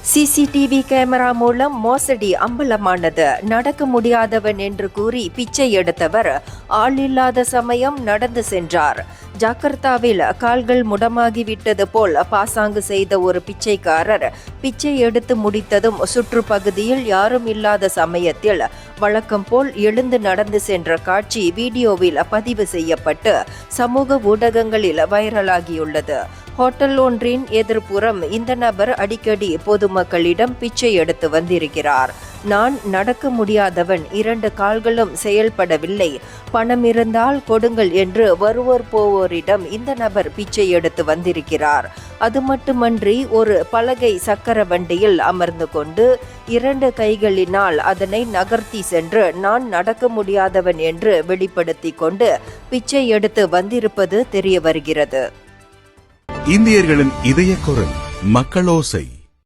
CCTV camera மூலம் மோசடி அம்பலமானது. நடக்க முடியாதவன் என்று கூறி பிச்சை எடுத்தவர் ஆள் இல்லாத சமயம் நடந்து சென்றார். ஜாகர்த்தாவில் கால்கள் முடமாகிவிட்டது போல் பாசாங்கு செய்த ஒரு பிச்சைக்காரர் பிச்சை எடுத்து முடித்ததும் சுற்றுப்பகுதியில் யாரும் இல்லாத சமயத்தில் வழக்கம் போல் எழுந்து நடந்து சென்ற காட்சி வீடியோவில் பதிவு செய்யப்பட்டு சமூக ஊடகங்களில் வைரலாகியுள்ளது. ஹோட்டல் ஒன்றின் எதிர்ப்புறம் இந்த நபர் அடிக்கடி பொதுமக்களிடம் பிச்சை எடுத்து வந்திருக்கிறார். நான் நடக்க முடியாதவன், 2 கால்களும் செயல்படவில்லை, பணம் இருந்தால் கொடுங்கள் என்று வருவோர் போவோரிடம் இந்த நபர் பிச்சை எடுத்து வந்திருக்கிறார். அது மட்டுமன்றி ஒரு பலகை சக்கர வண்டியில் அமர்ந்து கொண்டு 2 கைகளினால் அதனை நகர்த்தி சென்று நான் நடக்க முடியாதவன் என்று வெளிப்படுத்தி கொண்டு பிச்சை எடுத்து வந்திருப்பது தெரிய வருகிறது. இந்தியர்களின் இதய குரல் மக்களோசை.